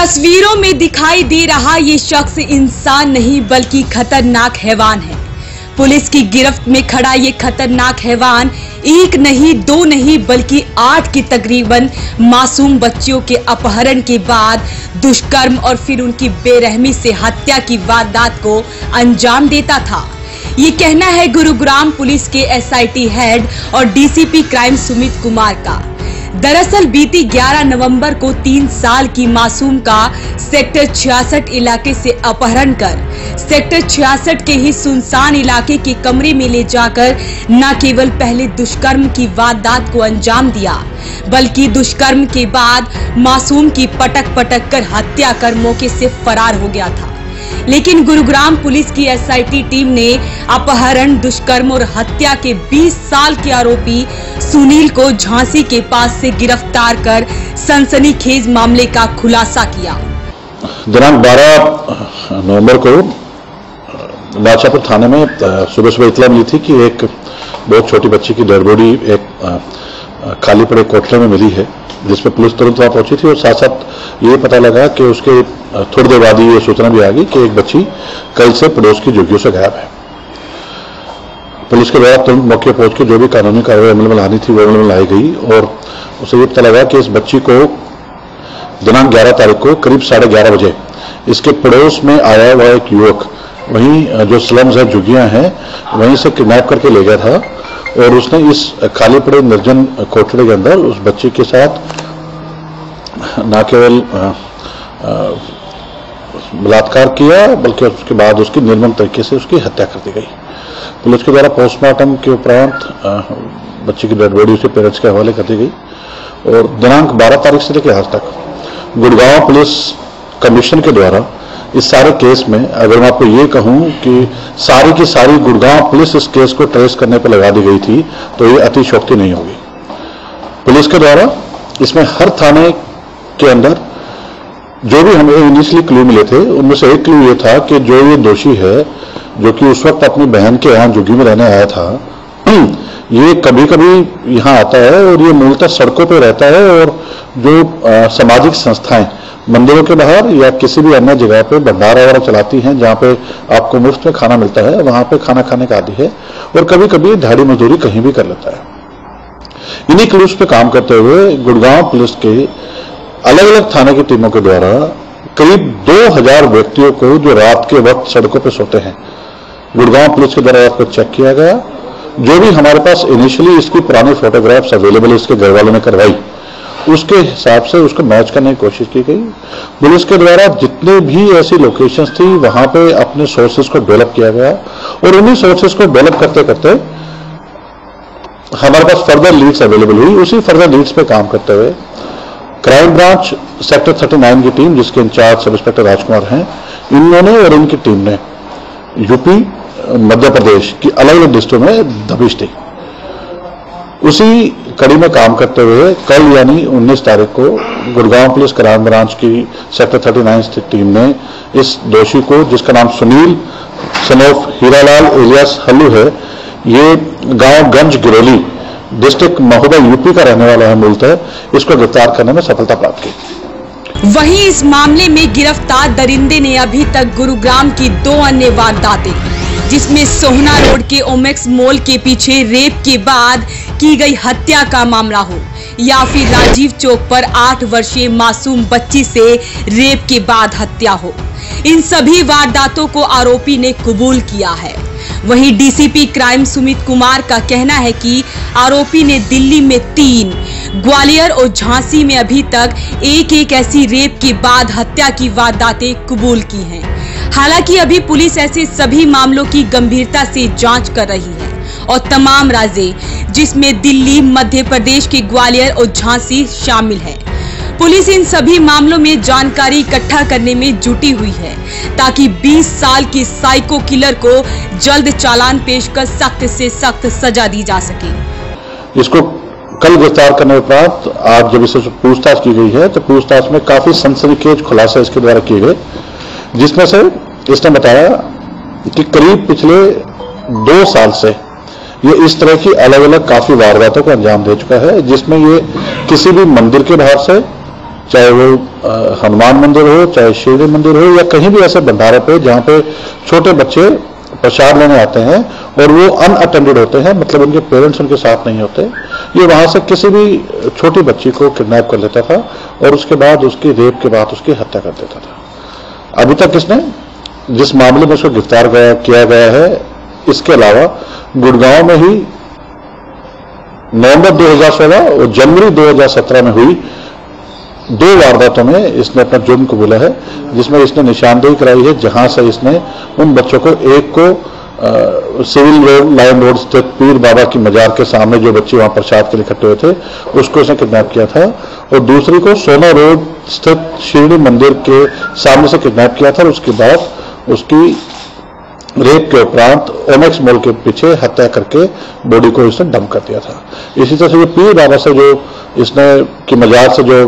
तस्वीरों में दिखाई दे रहा ये शख्स इंसान नहीं बल्कि खतरनाक हैवान है। पुलिस की गिरफ्त में खड़ा ये खतरनाक हैवान एक नहीं दो नहीं बल्कि 8 की तकरीबन मासूम बच्चियों के अपहरण के बाद दुष्कर्म और फिर उनकी बेरहमी से हत्या की वारदात को अंजाम देता था। ये कहना है गुरुग्राम पुलिस के एसआईटी हेड और डीसीपी क्राइम सुमित कुमार का। दरअसल बीती 11 नवंबर को 3 साल की मासूम का सेक्टर 66 इलाके से अपहरण कर सेक्टर 66 के ही सुनसान इलाके के कमरे में ले जाकर न केवल पहले दुष्कर्म की वारदात को अंजाम दिया बल्कि दुष्कर्म के बाद मासूम की पटक पटक कर हत्या कर मौके से फरार हो गया था। लेकिन गुरुग्राम पुलिस की एसआईटी टीम ने अपहरण, दुष्कर्म और हत्या के 20 साल के आरोपी सुनील को झांसी के पास से गिरफ्तार कर सनसनीखेज मामले का खुलासा किया। दिनांक 12 नवंबर को बादशाहपुर थाने में सुबह इतला मिली थी कि एक बहुत छोटी बच्ची की डेड बॉडी एक खाली पड़े कोठरे में मिली है, जिसमें पुलिस तुरंत वहां पहुंची थी और साथ साथ ये पता लगा कि उसके थोड़ी देर बाद ये सूचना भी आ गई कि एक बच्ची कल से पड़ोस की झुग्गियों से गायब है। पुलिस के द्वारा तुरंत मौके पहुंच के जो भी कानूनी कार्रवाई अमल में लानी थी वो अमल में लाई गई और उसे ये पता लगा कि इस बच्ची को दिनांक 11 तारीख को करीब 11:30 बजे इसके पड़ोस में आया हुआ एक युवक वहीं जो स्लम्स है, झुग्गियां हैं, वहीं से किडनैप करके ले गया था और उसने इस खाली पड़े निर्जन कोठरे के अंदर उस बच्ची के साथ न केवल बलात्कार किया बल्कि उसके बाद उसकी निर्मम तरीके से उसकी हत्या कर दी गई। पुलिस के द्वारा पोस्टमार्टम के उपरांत बच्ची की डेड बॉडी उसके पेरेंट्स के हवाले कर दी गई और दिनांक 12 तारीख से लेकर आज तक गुड़गांव पुलिस कमीशन के द्वारा इस सारे केस में, अगर मैं आपको ये कहूं कि सारी की सारी गुड़गांव पुलिस इस केस को ट्रेस करने पर लगा दी गई थी तो ये अतिशयोक्ति नहीं होगी। पुलिस के द्वारा इसमें हर थाने के अंदर जो भी हमें इनिशियली क्लू मिले थे उनमें से एक क्लू ये था कि जो ये दोषी है जो कि उस वक्त अपनी बहन के यहाँ झुग्गी में रहने आया था, ये कभी कभी यहाँ आता है और ये मूलतः सड़कों पे रहता है और जो सामाजिक संस्थाएं मंदिरों के बाहर या किसी भी अन्य जगह पे भंडारा वगैरह चलाती हैं जहाँ पे आपको मुफ्त में खाना मिलता है, वहां पे खाना खाने का आदी है और कभी कभी दिहाड़ी मजदूरी कहीं भी कर लेता है। इन्हीं क्लूज पे काम करते हुए गुड़गांव पुलिस के अलग अलग थाने की टीमों के द्वारा करीब 2000 व्यक्तियों को जो रात के वक्त सड़कों पर सोते हैं गुड़गांव पुलिस के द्वारा रात को चेक किया गया। जो भी हमारे पास इनिशियली इसकी पुरानी फोटोग्राफ्स अवेलेबल इसके घर वालों ने करवाई उसके हिसाब से उसको मैच करने की कोशिश की गई। पुलिस के द्वारा जितने भी ऐसी लोकेशंस थी वहां पे अपने सोर्सेज को डेवलप किया गया और उन्हीं सोर्सेज को डेवलप करते करते हमारे पास फर्दर लीड्स अवेलेबल हुई। उसी फर्दर लीड्स पे काम करते हुए क्राइम ब्रांच सेक्टर 39 की टीम, जिसके इंचार्ज सब इंस्पेक्टर राजकुमार हैं, इन्होंने और इनकी टीम ने यूपी, मध्य प्रदेश की अलग अलग डिस्ट्रिक्टों में दबिश दी। उसी कड़ी में काम करते हुए कल यानी 19 तारीख को गुड़गांव पुलिस क्राइम ब्रांच की सेक्टर 39 टीम ने इस दोषी को, जिसका नाम Sunil son of Hiralal alias Hallu है, ये गांव गंज गिरोली डिस्ट्रिक्ट महोबा यूपी का रहने वाला है मूलतः, इसको गिरफ्तार करने में सफलता प्राप्त की। वहीं इस मामले में गिरफ्तार दरिंदे ने अभी तक गुरुग्राम की 2 अन्य वारदातें, जिसमें सोहना रोड के ओमेक्स मॉल के पीछे रेप के बाद की गई हत्या का मामला हो या फिर राजीव चौक पर 8 वर्षीय मासूम बच्ची से रेप के बाद हत्या हो, इन सभी वारदातों को आरोपी ने कबूल किया है। वहीं डीसीपी क्राइम सुमित कुमार का कहना है कि आरोपी ने दिल्ली में 3, ग्वालियर और झांसी में अभी तक एक ऐसी रेप के बाद हत्या की वारदातें कबूल की हैं। हालांकि अभी पुलिस ऐसे सभी मामलों की गंभीरता से जांच कर रही है और तमाम राज्य, जिसमें दिल्ली, मध्य प्रदेश के ग्वालियर और झांसी शामिल है, पुलिस इन सभी मामलों में जानकारी इकट्ठा करने में जुटी हुई है ताकि 20 साल की साइको किलर को जल्द चालान पेश कर सख्त से सख्त सजा दी जा सके। इसको कल गिरफ्तार करने के बाद आज जब इससे पूछताछ की गई है तो पूछताछ में काफी सनसनीखेज खुलासे इसके द्वारा किए गए, जिसमें से इसने बताया कि करीब पिछले 2 साल से ये इस तरह की अलग अलग काफी वारदातों को अंजाम दे चुका है, जिसमें ये किसी भी मंदिर के बाहर से चाहे वो हनुमान मंदिर हो, चाहे शिवजी मंदिर हो, या कहीं भी ऐसे भंडारे पे जहाँ पे छोटे बच्चे प्रसाद लेने आते हैं और वो अनअटेंडेड होते हैं, मतलब उनके पेरेंट्स उनके साथ नहीं होते, ये वहां से किसी भी छोटी बच्ची को किडनैप कर लेता था और उसके बाद उसकी रेप के बाद उसकी हत्या कर देता था। अभी तक इसने जिस मामले में उसको गिरफ्तार किया गया है, इसके अलावा गुड़गांव में ही नवंबर 2016 और जनवरी 2017 में हुई 2 वारदातों में इसने अपना जुर्म कबूला है, जिसमें इसने निशानदेही कराई है, जहां से इसने उन बच्चों को, एक को सिविल रोड, लाइन रोड स्थित पीर बाबा की मजार के सामने जो बच्चे वहां प्रसाद के लिए इकट्ठे हुए थे, उसको इसने किडनैप किया था, और दूसरी को सोना रोड स्थित शिरडी मंदिर के सामने से किडनैप किया था और उसके बाद उसकी रेप के उपरांत ओमेक्स मॉल के पीछे हत्या करके बॉडी को इसने डंप कर दिया था। इसी तरह से ये पीर बाबा से जो इसने की मजार से जो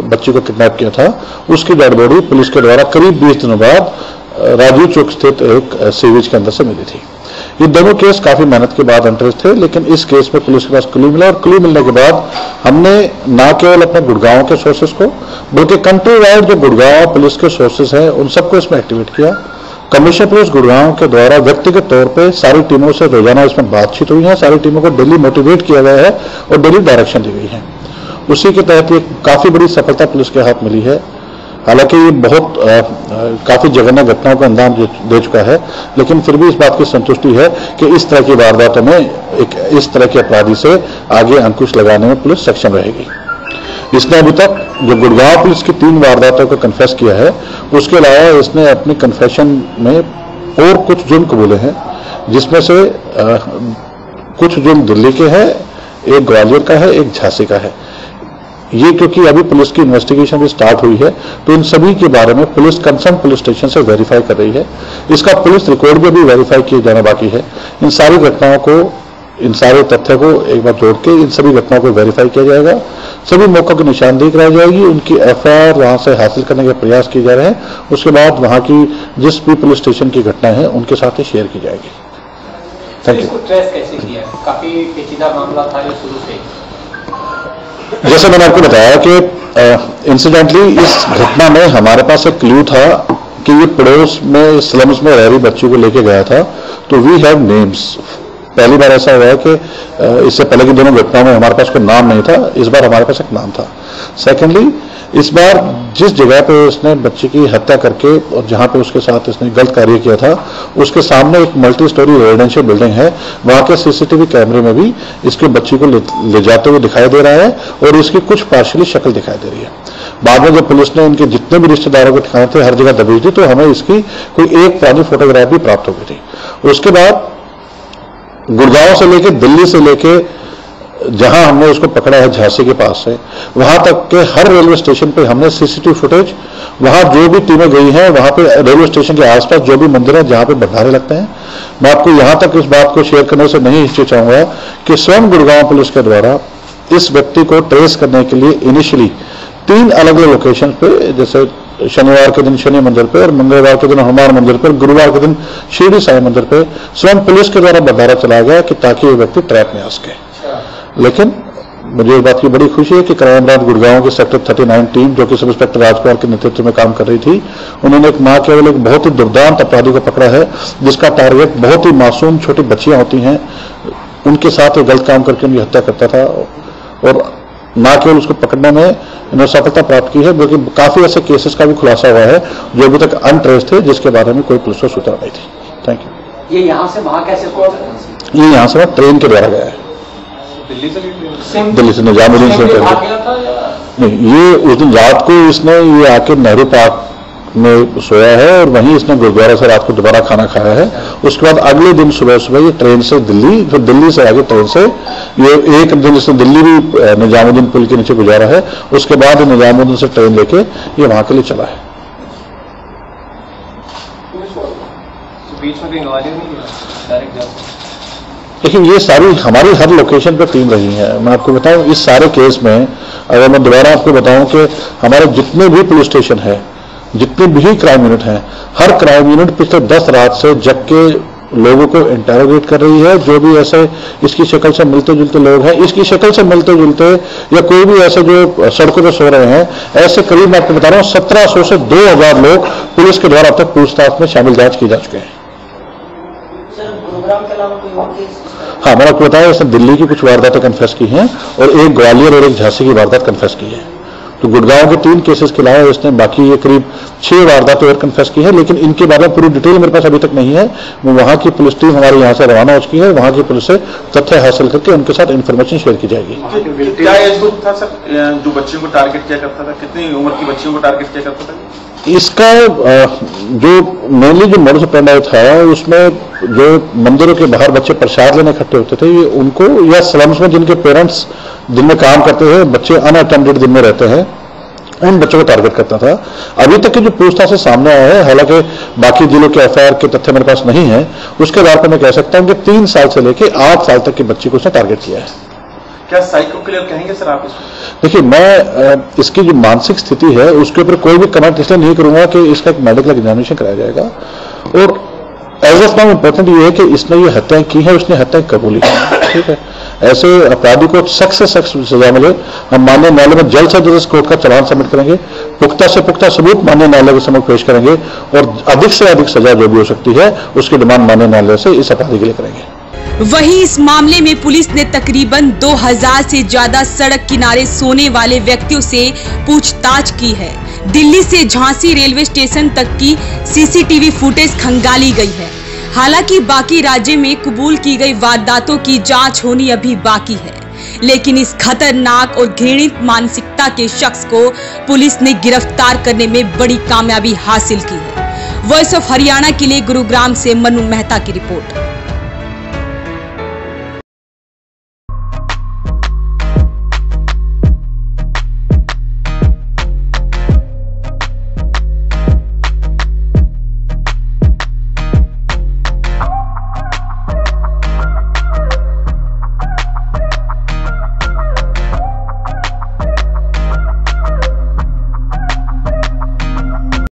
बच्ची को किडनैप किया था, उसकी डेड बॉडी पुलिस के द्वारा करीब 20 दिनों बाद राजीव चौक स्थित एक सीवेज के अंदर से मिली थी। ये दोनों केस काफी मेहनत के बाद अनट्रेस थे, लेकिन इस केस में पुलिस के पास क्लू मिला, और क्लू मिलने के बाद हमने न केवल अपने गुड़गांव के सोर्सेस को, बल्कि कंट्री वाइड जो गुड़गांव पुलिस के सोर्सेस हैं उन सबको इसमें एक्टिवेट किया। कमिश्नर पुलिस गुड़गांव के द्वारा व्यक्तिगत तौर पे सारी टीमों से रोजाना इसमें बातचीत हुई है, सारी टीमों को डेली मोटिवेट किया गया है और डेली डायरेक्शन दी गई है। उसी के तहत ये काफी बड़ी सफलता पुलिस के हाथ मिली है। हालांकि ये बहुत काफी जघन्य घटनाओं को अंजाम दे चुका है, लेकिन फिर भी इस बात की संतुष्टि है कि इस तरह की वारदातों में इस तरह के अपराधी से आगे अंकुश लगाने में पुलिस सक्षम रहेगी। इसने अभी तक जो गुड़गांव पुलिस की 3 वारदातों को कन्फेस किया है, उसके अलावा इसने अपनी कन्फेशन में और कुछ जुर्म कबूले हैं, जिसमें से कुछ जुर्म दिल्ली के हैं, एक ग्वालियर का है, एक झांसी का है। ये क्योंकि अभी पुलिस की इन्वेस्टिगेशन भी स्टार्ट हुई है, तो इन सभी के बारे में पुलिस कंसर्न पुलिस स्टेशन से वेरीफाई कर रही है। इसका पुलिस रिकॉर्ड में भी वेरीफाई किए जाना बाकी है। इन सारी घटनाओं को, इन सारे तथ्यों को एक बार जोड़ के इन सभी घटनाओं को वेरीफाई किया जाएगा, सभी मौकों की निशानदेही कराई जाएगी, उनकी एफआईआर वहां से हासिल करने के प्रयास किए जा रहे हैं। उसके बाद वहां की जिस भी पुलिस स्टेशन की घटनाएं हैं उनके साथ ही शेयर की जाएगी। Thank you. ट्रेस कैसे किया? काफी पेचीदा मामला था ये शुरू से। जैसे मैंने आपको बताया कि इंसिडेंटली इस घटना में हमारे पास एक क्लू था कि ये पड़ोस में स्लम्स में रह रही बच्ची को लेके गया था, तो वी हैव नेम्स। पहली बार ऐसा हुआ है कि इससे पहले की दोनों घटनाओं में हमारे पास कोई नाम नहीं था, इस बार हमारे पास एक नाम था। सेकेंडली, इस बार जिस जगह पे उसने बच्ची की हत्या करके और जहां पे उसके साथ इसने गलत कार्य किया था, उसके सामने एक मल्टी स्टोरी रेजिडेंशियल बिल्डिंग है, वहां के सीसीटीवी कैमरे में भी इसके बच्ची को ले जाते हुए दिखाई दे रहा है और इसकी कुछ पार्शियली शक्ल दिखाई दे रही है। बाद में जब पुलिस ने इनके जितने भी रिश्तेदारों को ठिकाने थे हर जगह दबोच दी, तो हमें इसकी कोई एक पुरानी फोटोग्राफ भी प्राप्त हो गई थी। उसके बाद गुड़गांव से लेके दिल्ली से लेके जहां हमने उसको पकड़ा है झांसी के पास से, वहां तक के हर रेलवे स्टेशन पे हमने सीसीटीवी फुटेज, वहां जो भी टीमें गई हैं, वहां पे रेलवे स्टेशन के आसपास जो भी मंदिर हैं जहां पे भंडारे लगते हैं, मैं आपको यहां तक इस बात को शेयर करने से नहीं हिचकिचाऊंगा कि स्वयं गुड़गांव पुलिस के द्वारा इस व्यक्ति को ट्रेस करने के लिए इनिशियली 3 अलग अलग लोकेशन पे, जैसे शनिवार के दिन शनि मंदिर पे और मंगलवार के दिन हनुमान मंदिर पर, गुरुवार के दिन शिरडी साई मंदिर पे स्वयं पुलिस के द्वारा भंडारा चलाया गया कि ताकि ये व्यक्ति ट्रैप में आ सके। लेकिन मुझे इस बात की बड़ी खुशी है कि क्राइम ब्रांच गुड़गांव की सेक्टर 39 टीम, जो कि सब इंस्पेक्टर राजकुमार के नेतृत्व में काम कर रही थी, उन्होंने एक न केवल एक बहुत ही दुर्दांत अपराधी को पकड़ा है, जिसका टारगेट बहुत ही मासूम छोटी बच्चियां होती हैं, उनके साथ ये गलत काम करके उनकी हत्या करता था, और न केवल उसको पकड़ने में इन्होंने सफलता प्राप्त की है, बल्कि काफी ऐसे केसेस का भी खुलासा हुआ है जो अभी तक अनट्रेस थे, जिसके बारे में कोई पुलिस को सूचना नहीं थी। Thank you. ये यहाँ से वहां कैसे पहुंचा? ये यहाँ से ट्रेन के द्वारा गया है, दिल्ली से निजामुद्दीन से नहीं। ये उस दिन रात को इसने ये आके नेहरू पार्क में सोया है और वहीं इसने गुरुद्वारा से रात को दोबारा खाना खाया है। उसके बाद अगले दिन सुबह सुबह ये ट्रेन से दिल्ली, फिर दिल्ली से आगे ट्रेन से ये एक दिन इसने दिल्ली भी निजामुद्दीन पुल के नीचे गुजारा है, उसके बाद निजामुद्दीन से ट्रेन लेके ये वहां के लिए चला है। बीच में डायरेक्ट देखिए, ये सारी हमारी हर लोकेशन पर टीम रही है। मैं आपको बताऊं, इस सारे केस में अगर मैं दोबारा आपको बताऊं कि हमारे जितने भी पुलिस स्टेशन है, जितने भी क्राइम यूनिट हैं, हर क्राइम यूनिट पिछले 10 रात से जग के लोगों को इंटेरोगेट कर रही है। जो भी ऐसे इसकी शक्ल से मिलते जुलते लोग हैं, इसकी शक्ल से मिलते जुलते या कोई भी ऐसे जो सड़कों पर सो रहे हैं, ऐसे करीब मैं आपको बता रहा हूँ 1700 से 2000 लोग पुलिस के द्वारा अब तक पूछताछ में शामिल जांच की जा चुके हैं। हाँ, मैंने आपको बताया इसने दिल्ली की कुछ वारदातें कन्फेस की हैं और एक ग्वालियर और एक झांसी की वारदात कन्फेस की है। तो गुड़गांव के 3 केसेस के अलावा इसने बाकी ये करीब 6 वारदातें और कन्फेस की है, लेकिन इनके बारे में पूरी डिटेल मेरे पास अभी तक नहीं है। वो वहां की पुलिस टीम हमारे यहाँ से रवाना हो चुकी है, वहां की पुलिस से तथ्य हासिल करके उनके साथ इन्फॉर्मेशन शेयर की जाएगी। क्या एज ग्रुप था सर जो बच्चियों को टारगेट किया करता था? कितनी उम्र की बच्चियों को टारगेट किया करता था? इसका जो मेनली जो मॉडस ऑपरेंडी था, उसमें जो मंदिरों के बाहर बच्चे प्रसाद लेने इकट्ठे होते थे, ये उनको या स्लम्स में जिनके पेरेंट्स दिन में काम करते हैं, बच्चे अनअटेंडेड दिन में रहते हैं, उन बच्चों को टारगेट करता था। अभी तक की जो पूछताछ से सामने आया है, हालांकि बाकी जिलों के एफआईआर के तथ्य मेरे पास नहीं है, उसके आधार पर मैं कह सकता हूं कि 3 साल से लेकर 8 साल तक की बच्ची को उसने टारगेट किया है। क्या साइको क्लियर कहेंगे सर आप इसको? देखिए, मैं इसकी जो मानसिक स्थिति है उसके ऊपर कोई भी कमेंट इसलिए नहीं करूंगा कि इसका एक मेडिकल एग्जामिनेशन कराया जाएगा। और एज ऑफ नाउ इंपॉर्टेंट ये है कि इसने ये हत्याएं की है, उसने हत्याएं कबूली की, ठीक है। ऐसे अपराधी को सख्त से सख्त सजा मिले। हम माननीय न्यायालय में जल्द से जल्द कोर्ट का चालान सबमिट करेंगे, पुख्ता से पुख्ता सबूत माननीय न्यायालय के समक्ष पेश करेंगे और अधिक से अधिक सजा जो भी हो सकती है उसकी डिमांड माननीय न्यायालय से इस अपराधी के लिए करेंगे। वहीं इस मामले में पुलिस ने तकरीबन 2000 से ज्यादा सड़क किनारे सोने वाले व्यक्तियों से पूछताछ की है। दिल्ली से झांसी रेलवे स्टेशन तक की सीसीटीवी फुटेज खंगाली गई है। हालांकि बाकी राज्य में कबूल की गई वारदातों की जांच होनी अभी बाकी है, लेकिन इस खतरनाक और घृणित मानसिकता के शख्स को पुलिस ने गिरफ्तार करने में बड़ी कामयाबी हासिल की है। वॉइस ऑफ हरियाणा के लिए गुरुग्राम से मनु मेहता की रिपोर्ट।